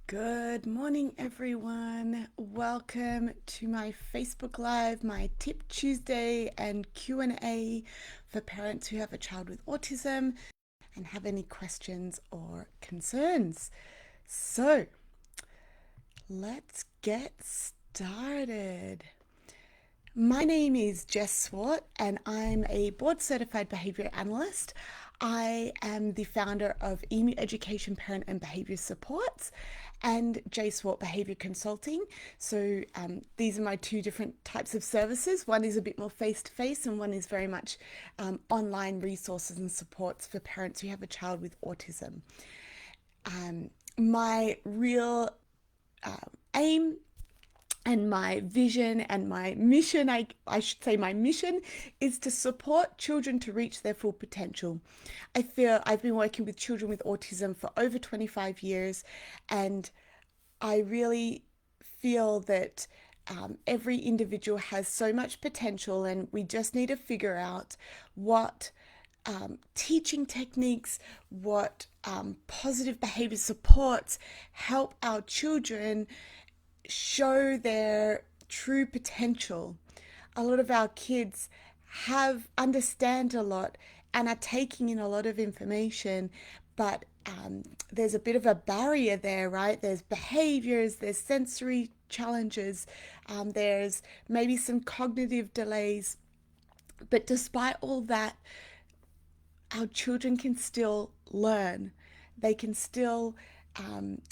Good morning, everyone. Welcome to my Facebook Live, my Tip Tuesday and Q&A for parents who have a child with autism and have any questions or concerns. So, let's get started. My name is Jess Swart and I'm a board certified behavior analyst. I am the founder of EMU Education Parent and Behavior Supports and J Swart Behavior Consulting. So these are my two different types of services. One is a bit more face-to-face and one is very much online resources and supports for parents who have a child with autism. My real aim and my vision and my mission, I should say my mission, is to support children to reach their full potential. I feel I've been working with children with autism for over 25 years, and I really feel that every individual has so much potential, and we just need to figure out what teaching techniques, what positive behavior supports help our children show their true potential. A lot of our kids understand a lot and are taking in a lot of information, but there's a bit of a barrier there, right? There's behaviors, there's sensory challenges, there's maybe some cognitive delays. But despite all that, our children can still learn. They can still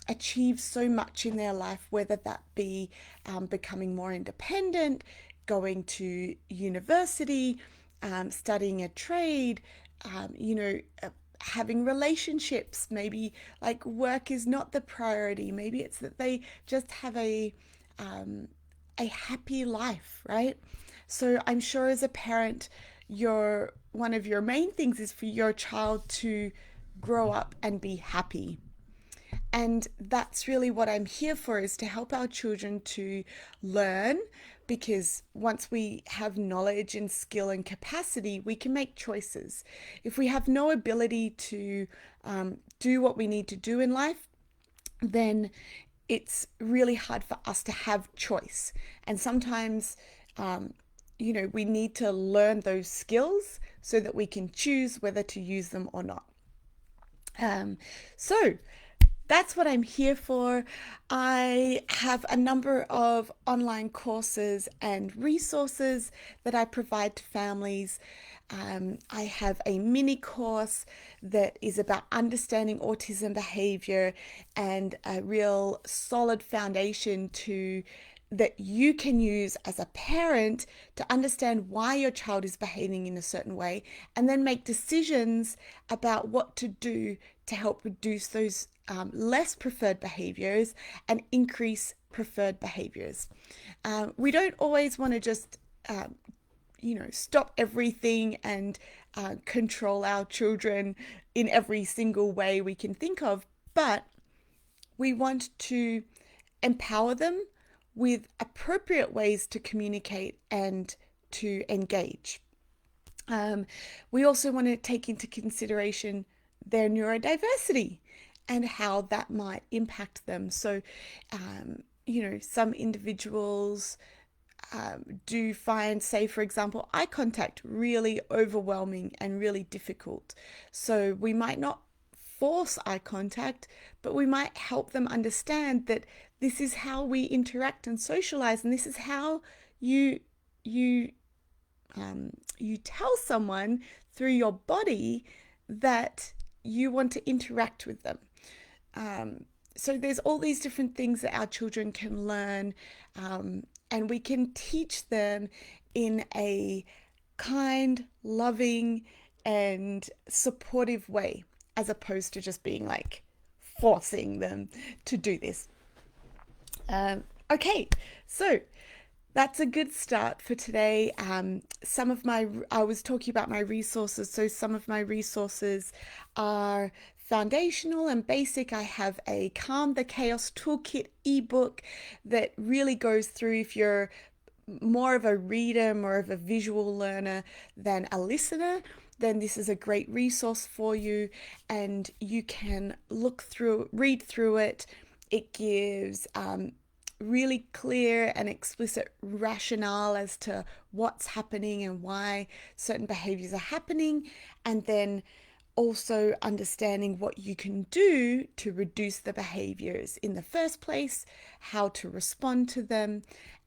achieve so much in their life, whether that be becoming more independent, going to university, studying a trade, having relationships. Maybe like work is not the priority. Maybe it's that they just have a happy life, right? So I'm sure as a parent, one of your main things is for your child to grow up and be happy. And that's really what I'm here for, is to help our children to learn, because once we have knowledge and skill and capacity, we can make choices. If we have no ability to do what we need to do in life, then it's really hard for us to have choice. And sometimes, we need to learn those skills so that we can choose whether to use them or not. So that's what I'm here for. I have a number of online courses and resources that I provide to families. I have a mini course that is about understanding autism behavior and a real solid foundation that you can use as a parent to understand why your child is behaving in a certain way, and then make decisions about what to do to help reduce those less preferred behaviors and increase preferred behaviors. We don't always want to just stop everything and control our children in every single way we can think of, but we want to empower them with appropriate ways to communicate and to engage. We also want to take into consideration their neurodiversity and how that might impact them. So, some individuals do find, say, for example, eye contact really overwhelming and really difficult. So we might not force eye contact, but we might help them understand that this is how we interact and socialize, and this is how you tell someone through your body that you want to interact with them. So there's all these different things that our children can learn, and we can teach them in a kind, loving, and supportive way, as opposed to just being like forcing them to do this. Okay, so that's a good start for today. I was talking about my resources. So some of my resources are foundational and basic. I have a Calm the Chaos Toolkit ebook that really goes through, if you're more of a reader, more of a visual learner than a listener, then this is a great resource for you, and you can read through it It gives really clear and explicit rationale as to what's happening and why certain behaviors are happening, and then also understanding what you can do to reduce the behaviors in the first place, how to respond to them,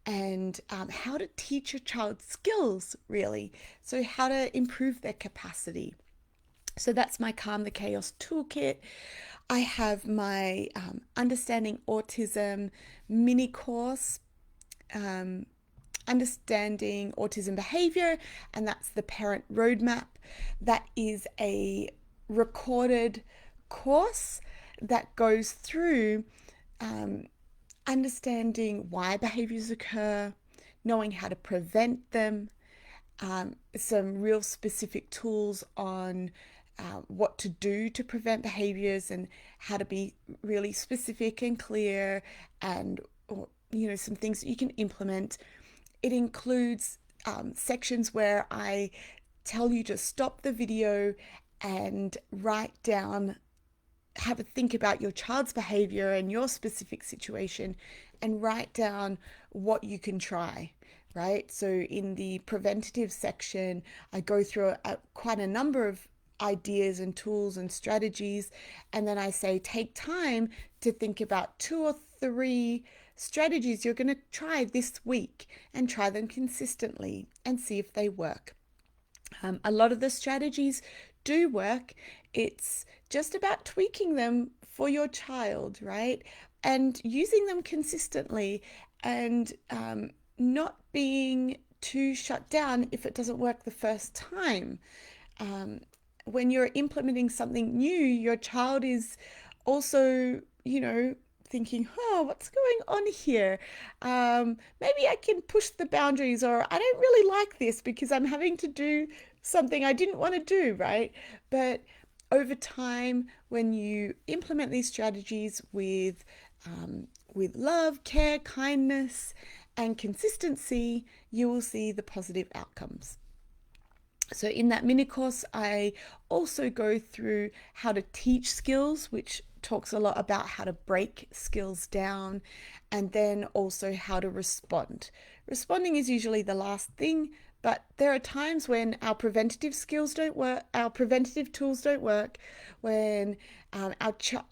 and how to teach your child skills, really. So, how to improve their capacity. So that's my Calm the Chaos toolkit. I have my Understanding Autism mini course, um, Understanding Autism Behavior, and that's the Parent Roadmap. That is a recorded course that goes through um, understanding why behaviors occur, knowing how to prevent them, some real specific tools on what to do to prevent behaviors and how to be really specific and clear, and some things that you can implement. It includes sections where I tell you to stop the video and write down, have a think about your child's behavior and your specific situation, and write down what you can try, right? So in the preventative section, I go through quite a number of ideas and tools and strategies, and then I say take time to think about two or three strategies you're going to try this week, and try them consistently and see if they work. A lot of the strategies do work. It's just about tweaking them for your child, right? And using them consistently, and not being too shut down if it doesn't work the first time. Um, when you're implementing something new, your child is also, thinking, oh, what's going on here? Maybe I can push the boundaries, or I don't really like this because I'm having to do something I didn't want to do, right? But over time, when you implement these strategies with love, care, kindness, and consistency, you will see the positive outcomes. So in that mini course, I also go through how to teach skills, which talks a lot about how to break skills down, and then also how to respond. Responding is usually the last thing, but there are times when our preventative skills don't work, our preventative tools don't work, when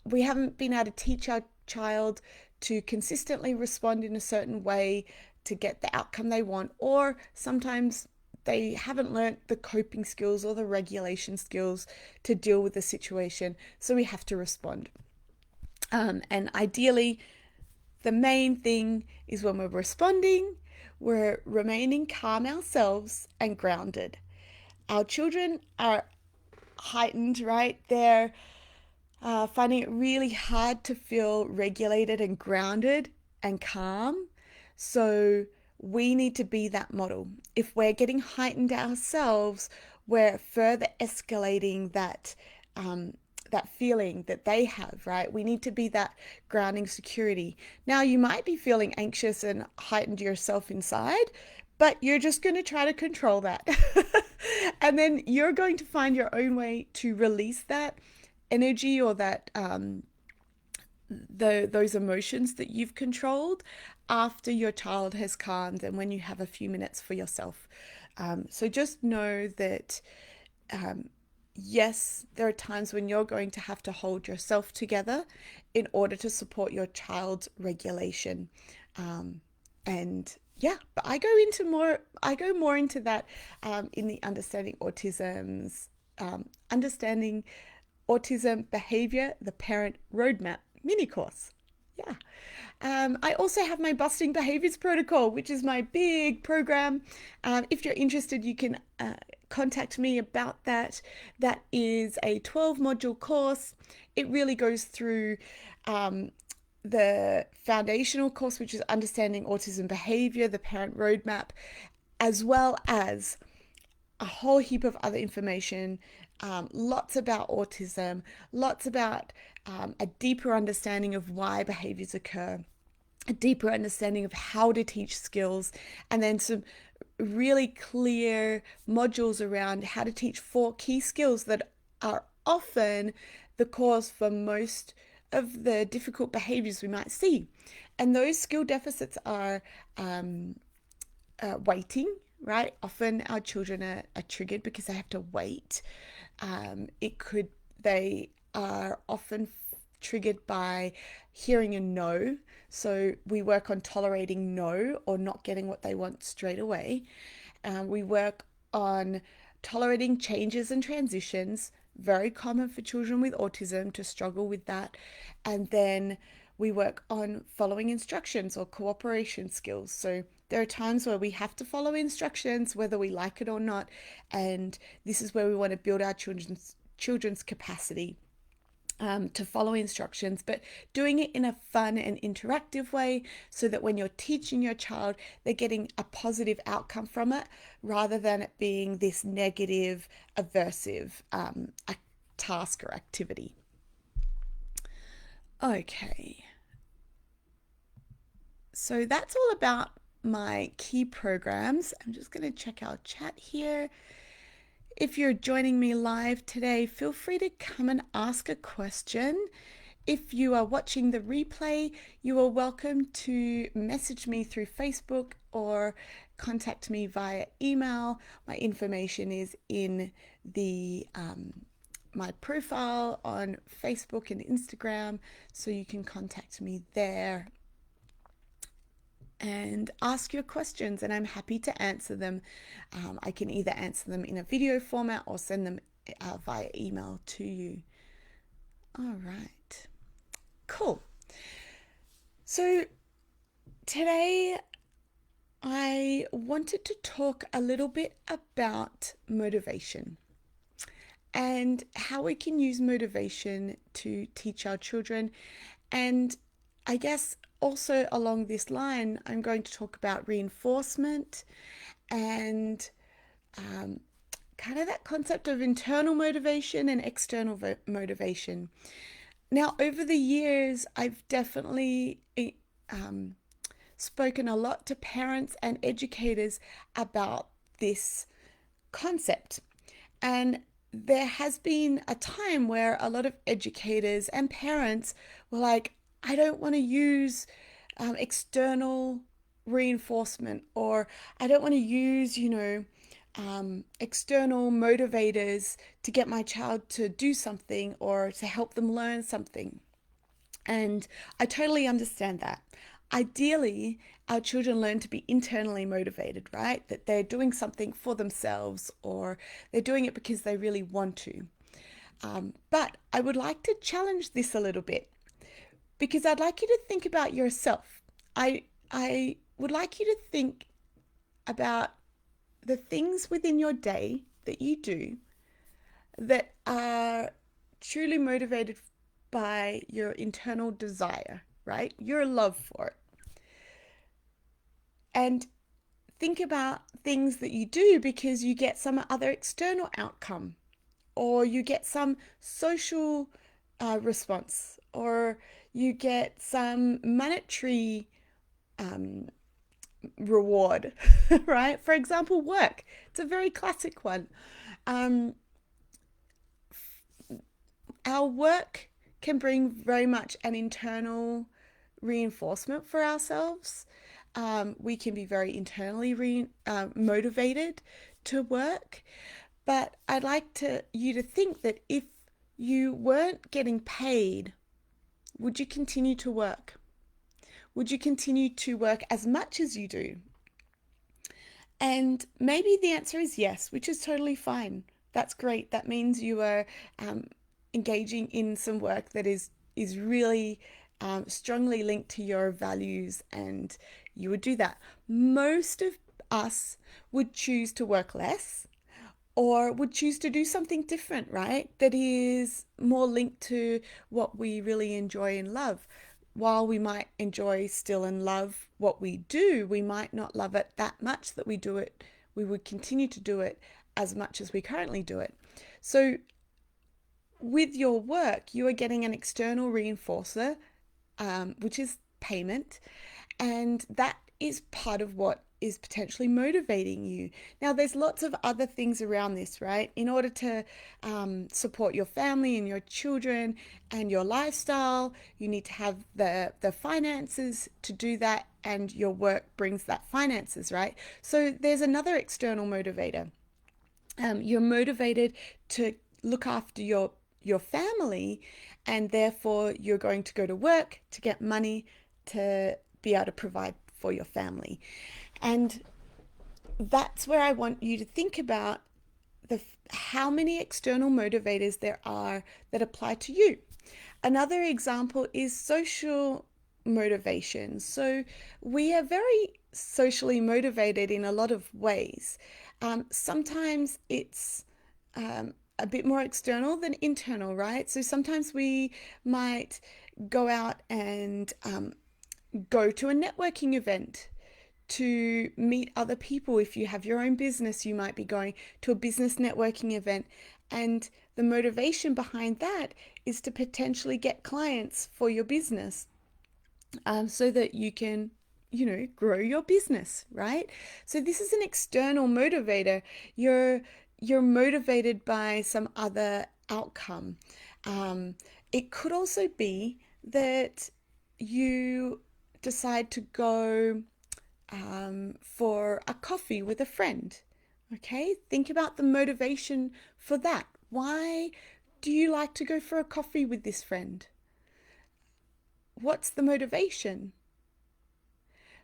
we haven't been able to teach our child to consistently respond in a certain way to get the outcome they want, or sometimes they haven't learnt the coping skills or the regulation skills to deal with the situation, so we have to respond. And ideally, the main thing is when we're responding, we're remaining calm ourselves and grounded. Our children are heightened, right? They're finding it really hard to feel regulated and grounded and calm. So we need to be that model. If we're getting heightened ourselves, we're further escalating that feeling that they have, right? We need to be that grounding security. Now, you might be feeling anxious and heightened yourself inside, but you're just going to try to control that. And then you're going to find your own way to release that energy, or that those emotions that you've controlled, after your child has calmed and when you have a few minutes for yourself. So just know that yes, there are times when you're going to have to hold yourself together in order to support your child's regulation. And yeah, but I go more into that in the Understanding Autism Behavior, the Parent Roadmap mini course. Yeah. I also have my Busting Behaviors Protocol, which is my big program. If you're interested, you can contact me about that. That is a 12 module course. It really goes through the foundational course, which is Understanding Autism Behavior, the Parent Roadmap, as well as a whole heap of other information, lots about autism, lots about a deeper understanding of why behaviors occur, a deeper understanding of how to teach skills, and then some really clear modules around how to teach 4 key skills that are often the cause for most of the difficult behaviors we might see. And those skill deficits are waiting, right? Often our children are triggered because they have to wait. They are often triggered by hearing a no. So we work on tolerating no or not getting what they want straight away. We work on tolerating changes and transitions, very common for children with autism to struggle with that. And then we work on following instructions or cooperation skills. So there are times where we have to follow instructions, whether we like it or not. And this is where we want to build our children's capacity to follow instructions, but doing it in a fun and interactive way so that when you're teaching your child, they're getting a positive outcome from it rather than it being this negative, aversive task or activity. Okay, so that's all about my key programs. I'm just going to check our chat here. If you're joining me live today, feel free to come and ask a question. If you are watching the replay, you are welcome to message me through Facebook or contact me via email. My information is in the my profile on Facebook and Instagram, so you can contact me there and ask your questions, and I'm happy to answer them. I can either answer them in a video format or send them via email to you. All right, cool. So today I wanted to talk a little bit about motivation and how we can use motivation to teach our children. And I guess also along this line, I'm going to talk about reinforcement and kind of that concept of internal motivation and external motivation. Now, over the years, I've definitely spoken a lot to parents and educators about this concept. And there has been a time where a lot of educators and parents were like, I don't want to use external reinforcement, or I don't want to use, external motivators to get my child to do something or to help them learn something. And I totally understand that. Ideally, our children learn to be internally motivated, right? That they're doing something for themselves or they're doing it because they really want to. But I would like to challenge this a little bit because I'd like you to think about yourself. I would like you to think about the things within your day that you do that are truly motivated by your internal desire, right? Your love for it. And think about things that you do because you get some other external outcome, or you get some social response, or you get some monetary reward, right? For example, work. It's a very classic one. Our work can bring very much an internal reinforcement for ourselves. We can be very internally motivated to work. But I'd like you to think that if you weren't getting paid, would you continue to work? Would you continue to work as much as you do? And maybe the answer is yes, which is totally fine. That's great. That means you are engaging in some work that is really strongly linked to your values, and you would do that. Most of us would choose to work less or would choose to do something different, right? That is more linked to what we really enjoy and love. While we might enjoy still and love what we do, we might not love it that much that we would continue to do it as much as we currently do it. So with your work, you are getting an external reinforcer, which is payment, and that is part of what is potentially motivating you. Now, there's lots of other things around this, right? In order to support your family and your children and your lifestyle, you need to have the finances to do that, and your work brings that finances, right? So there's another external motivator. You're motivated to look after your family, and therefore you're going to go to work to get money to be able to provide for your family. And that's where I want you to think about the how many external motivators there are that apply to you. Another example is social motivation. So we are very socially motivated in a lot of ways. Sometimes it's a bit more external than internal, right? So sometimes we might go out and go to a networking event to meet other people. If you have your own business, you might be going to a business networking event. And the motivation behind that is to potentially get clients for your business, so that you can, grow your business, right? So this is an external motivator. You're motivated by some other outcome. It could also be that you decide to go for a coffee with a friend. Okay, think about the motivation for that. Why do you like to go for a coffee with this friend? What's the motivation?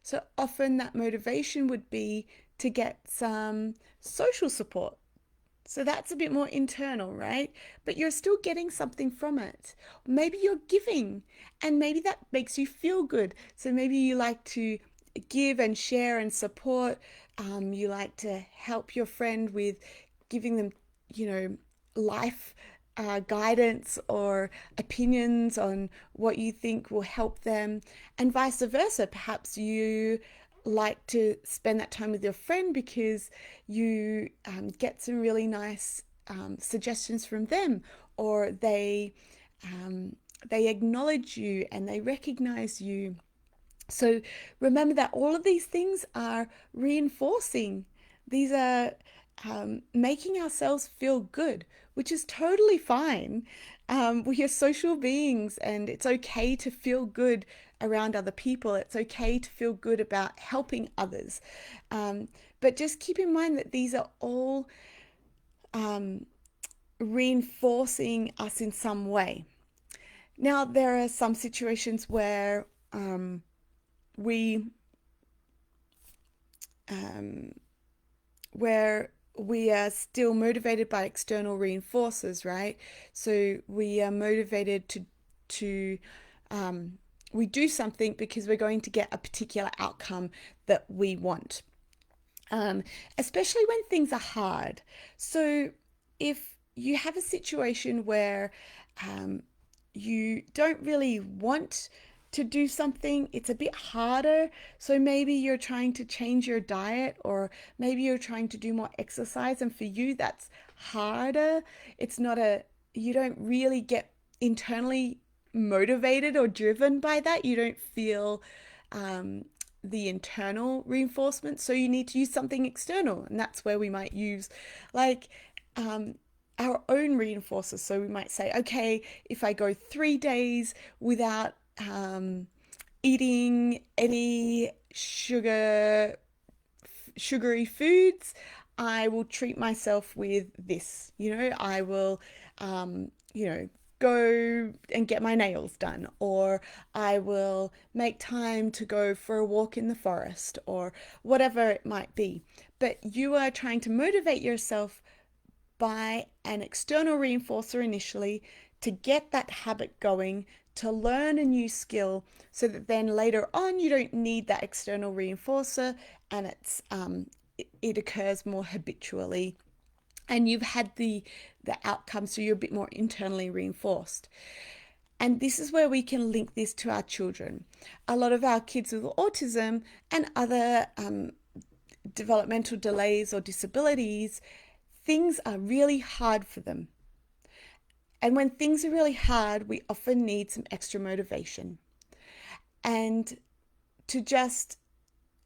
So often that motivation would be to get some social support. So that's a bit more internal, right? But you're still getting something from it. Maybe you're giving, and maybe that makes you feel good. So maybe you like to give and share and support. You like to help your friend with giving them, life guidance or opinions on what you think will help them, and vice versa. Perhaps you like to spend that time with your friend because you get some really nice suggestions from them, or they acknowledge you and they recognize you. So remember that all of these things are reinforcing. These are making ourselves feel good, which is totally fine. We are social beings, and it's okay to feel good around other people. It's okay to feel good about helping others. But just keep in mind that these are all reinforcing us in some way. Now, there are some situations we um, where we are still motivated by external reinforcers, right? So we are motivated to we do something because we're going to get a particular outcome that we want, especially when things are hard. So if you have a situation where you don't really want to do something, it's a bit harder. So maybe you're trying to change your diet, or maybe you're trying to do more exercise, and for you that's harder. It's not a, you don't really get internally motivated or driven by that. You don't feel the internal reinforcement. So you need to use something external. And that's where we might use like our own reinforcers. So we might say, okay, if I go 3 days without eating any sugary foods, I will treat myself with this. I will, go and get my nails done, or I will make time to go for a walk in the forest, or whatever it might be. But you are trying to motivate yourself by an external reinforcer initially to get that habit going, to learn a new skill, so that then later on you don't need that external reinforcer, and it occurs more habitually, and you've had the outcome, so you're a bit more internally reinforced. And this is where we can link this to our children. A lot of our kids with autism and other developmental delays or disabilities, things are really hard for them. And when things are really hard, we often need some extra motivation. And to just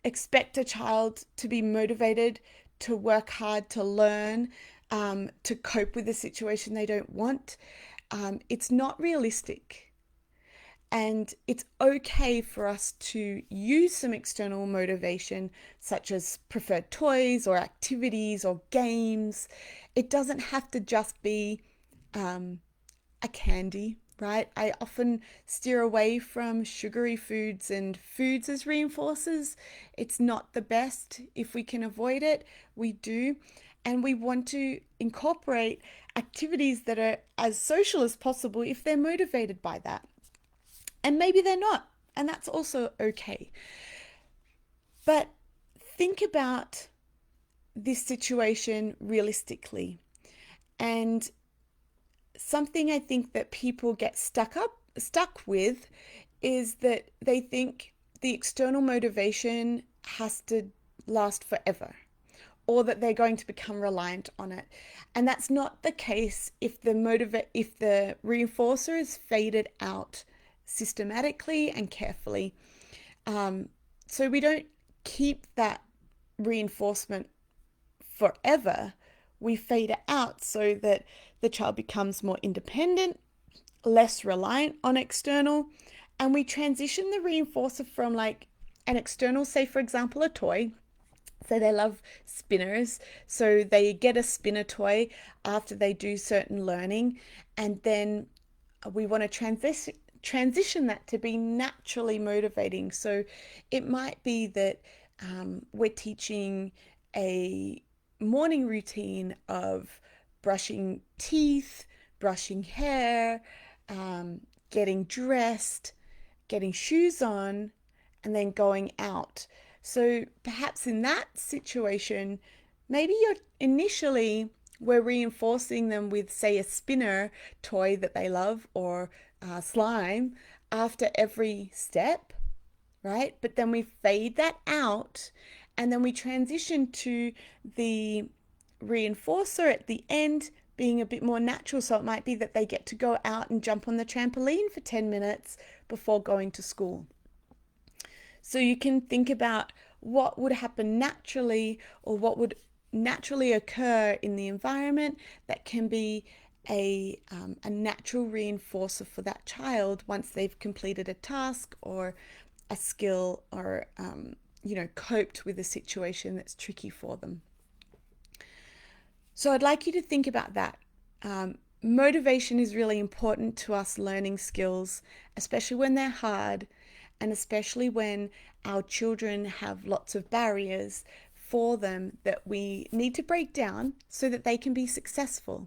expect a child to be motivated, to work hard, to learn, to cope with a situation they don't want. It's not realistic. And it's okay for us to use some external motivation, such as preferred toys or activities or games. It doesn't have to just be um, a candy, right? I often steer away from sugary foods and foods as reinforcers. It's not the best. If we can avoid it, we do. And we want to incorporate activities that are as social as possible if they're motivated by that. And maybe they're not, and that's also okay. But think about this situation realistically. And something I think that people get stuck with is that they think the external motivation has to last forever, or that they're going to become reliant on it. And that's not the case if the reinforcer is faded out systematically and carefully. So we don't keep that reinforcement forever. We fade it out so that the child becomes more independent, less reliant on external, and we transition the reinforcer from like an external, say for example, a toy. So they love spinners. So they get a spinner toy after they do certain learning. And then we want to transition that to be naturally motivating. So it might be that we're teaching a morning routine of brushing teeth, brushing hair, getting dressed, getting shoes on, and then going out. So perhaps in that situation, maybe you're initially we're reinforcing them with, say, a spinner toy that they love, or slime after every step, right? But then we fade that out, and then we transition to the reinforcer at the end being a bit more natural. So it might be that they get to go out and jump on the trampoline for 10 minutes before going to school. So you can think about what would happen naturally, or what would naturally occur in the environment that can be a natural reinforcer for that child once they've completed a task or a skill, or coped with a situation that's tricky for them. So I'd like you to think about that. Motivation is really important to us learning skills, especially when they're hard, and especially when our children have lots of barriers for them that we need to break down so that they can be successful.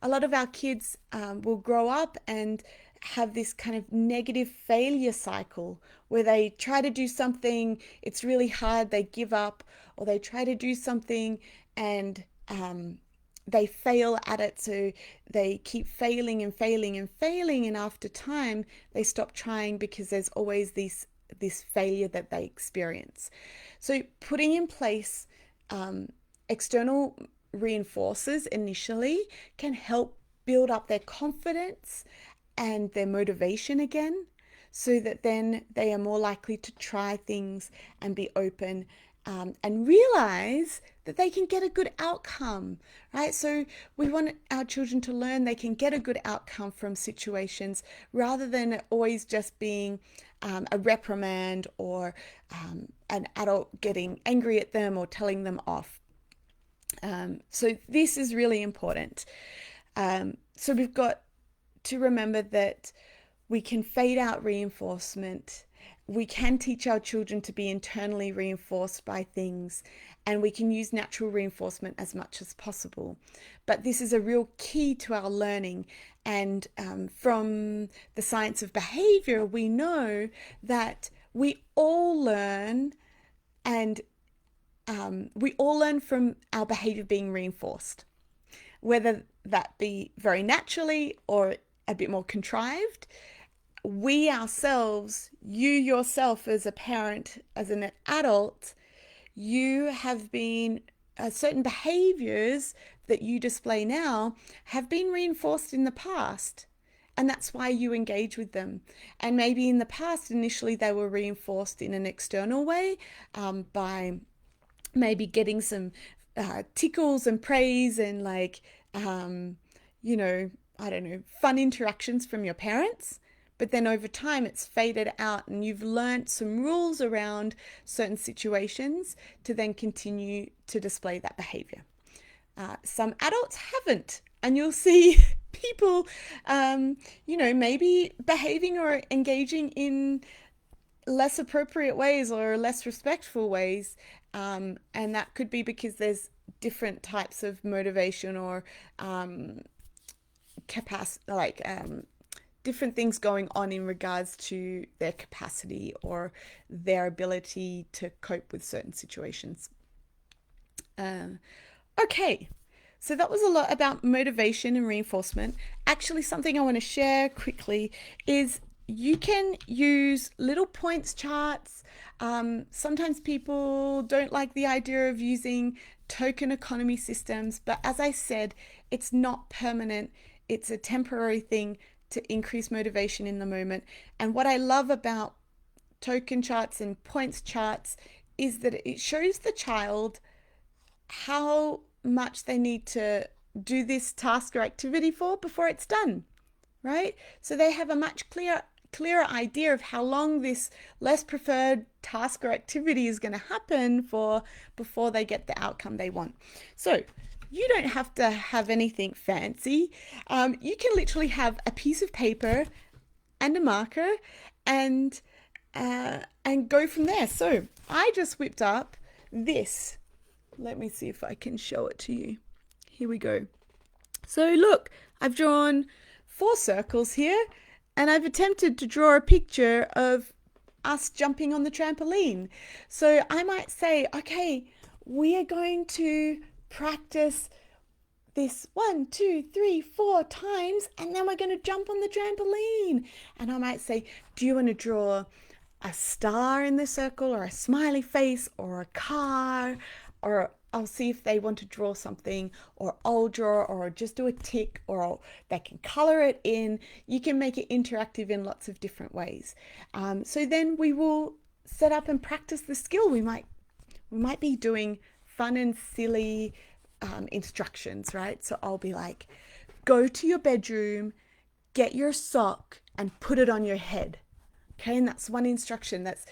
A lot of our kids will grow up and have this kind of negative failure cycle where they try to do something, it's really hard, they give up, or they try to do something and they fail at it, so they keep failing and failing and failing, and after time they stop trying because there's always this failure that they experience. So putting in place external reinforcers initially can help build up their confidence and their motivation again, so that then they are more likely to try things and be open, and realize that they can get a good outcome, right? So we want our children to learn they can get a good outcome from situations, rather than always just being a reprimand, or an adult getting angry at them or telling them off. So this is really important. So we've got to remember that we can fade out reinforcement. We can teach our children to be internally reinforced by things, and we can use natural reinforcement as much as possible. But this is a real key to our learning. And from the science of behavior, we know that we all learn, and we all learn from our behavior being reinforced, whether that be very naturally or a bit more contrived. We ourselves, you yourself as a parent, as an adult, you have been, certain behaviors that you display now have been reinforced in the past. And that's why you engage with them. And maybe in the past, initially, they were reinforced in an external way, by maybe getting some tickles and praise and like, you know, I don't know, fun interactions from your parents. But then over time, it's faded out, and you've learnt some rules around certain situations to then continue to display that behavior. Some adults haven't, and you'll see people, maybe behaving or engaging in less appropriate ways or less respectful ways. And that could be because there's different types of motivation or capacity, like different things going on in regards to their capacity or their ability to cope with certain situations. Um, okay, so that was a lot about motivation and reinforcement. Actually, something I want to share quickly is you can use little points charts. Sometimes people don't like the idea of using token economy systems, but as I said, it's not permanent. It's a temporary thing to increase motivation in the moment. And what I love about token charts and points charts is that it shows the child how much they need to do this task or activity for before it's done, right? So they have a much clearer idea of how long this less preferred task or activity is going to happen for before they get the outcome they want. So you don't have to have anything fancy. You can literally have a piece of paper and a marker and go from there. So I just whipped up this. Let me see if I can show it to you. Here we go. So look, I've drawn 4 circles here, and I've attempted to draw a picture of us jumping on the trampoline. So I might say, okay, we are going to practice this 1, 2, 3, 4 times, and then we're going to jump on the trampoline. And I might say, do you want to draw a star in the circle, or a smiley face, or a car? Or I'll see if they want to draw something, or I'll draw, or just do a tick, or they can color it in. You can make it interactive in lots of different ways. So then we will set up and practice the skill. We might be doing fun and silly instructions, right? So I'll be like, go to your bedroom, get your sock, and put it on your head. Okay, and that's one instruction. That's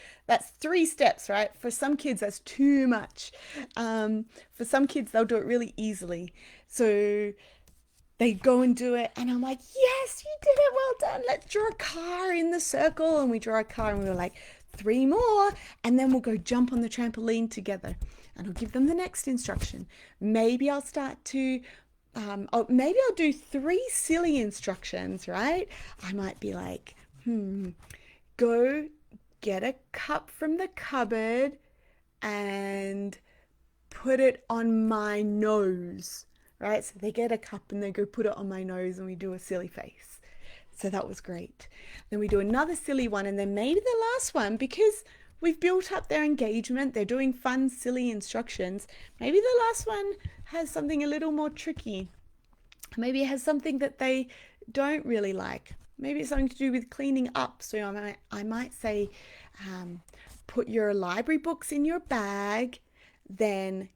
3 steps, right? For some kids, that's too much. For some kids, they'll do it really easily. So they go and do it, and I'm like, yes, you did it, well done. Let's draw a car in the circle. And we draw a car, and we're like, 3 more, and then we'll go jump on the trampoline together. And I'll give them the next instruction. Maybe I'll start to maybe I'll do 3 silly instructions, right? I might be like, go get a cup from the cupboard and put it on my nose, right? So they get a cup and they go put it on my nose, and we do a silly face. So that was great. Then we do another silly one, and then maybe the last one, because we've built up their engagement, they're doing fun, silly instructions. Maybe the last one has something a little more tricky. Maybe it has something that they don't really like. Maybe it's something to do with cleaning up. So I might say, put your library books in your bag, then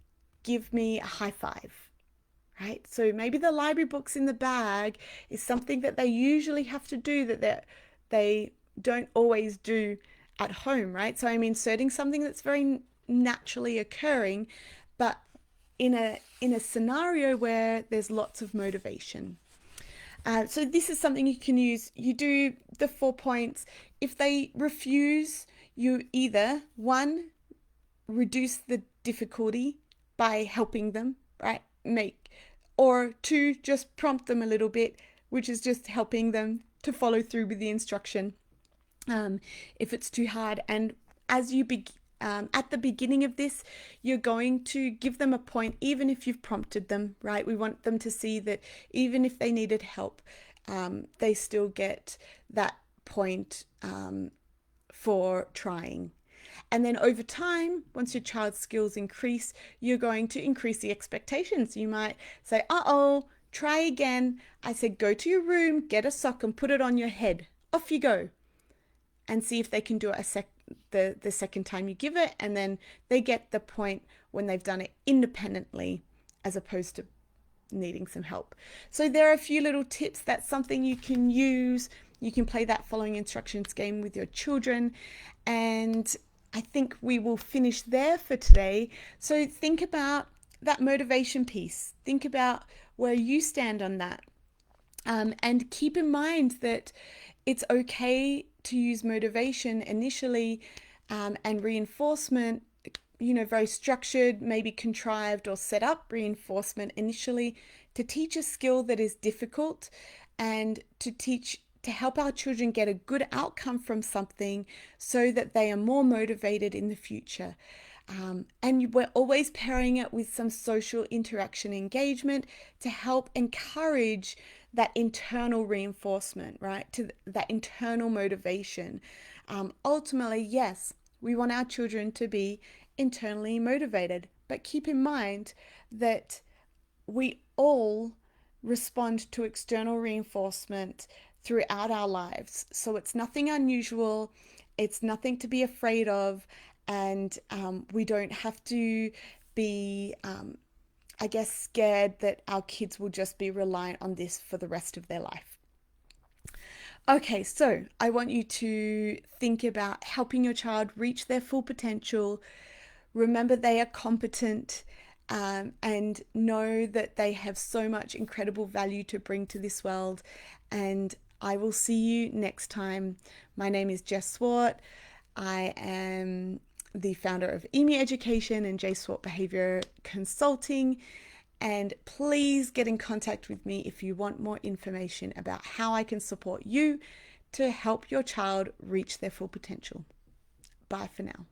give me a high five, right? So maybe the library books in the bag is something that they usually have to do that they don't always do at home, right? So I'm inserting something that's very naturally occurring, but in a scenario where there's lots of motivation. So this is something you can use. You do the 4 points. If they refuse, you either, 1, reduce the difficulty by helping them, right? Or 2, just prompt them a little bit, which is just helping them to follow through with the instruction. If it's too hard, and as you at the beginning of this, you're going to give them a point, even if you've prompted them, right? We want them to see that even if they needed help, they still get that point for trying. And then over time, once your child's skills increase, you're going to increase the expectations. You might say, uh-oh, Try again. I said, go to your room, get a sock and put it on your head. Off you go. And see if they can do it the second time you give it. And then they get the point when they've done it independently as opposed to needing some help. So there are a few little tips. That's something you can use. You can play that following instructions game with your children. And I think we will finish there for today. So think about that motivation piece. Think about where you stand on that. And keep in mind that it's okay to use motivation initially, and reinforcement, very structured, maybe contrived or set up reinforcement initially to teach a skill that is difficult and to help our children get a good outcome from something so that they are more motivated in the future. And we're always pairing it with some social interaction engagement to help encourage that internal reinforcement, right? To that internal motivation. Ultimately, yes, we want our children to be internally motivated, but keep in mind that we all respond to external reinforcement throughout our lives. So it's nothing unusual, it's nothing to be afraid of, and we don't have to be, scared that our kids will just be reliant on this for the rest of their life. Okay, so I want you to think about helping your child reach their full potential. Remember, they are competent, and know that they have so much incredible value to bring to this world. And I will see you next time. My name is Jess Swart. I am the founder of EME Education and J Swart Behavior Consulting. And please get in contact with me if you want more information about how I can support you to help your child reach their full potential. Bye for now.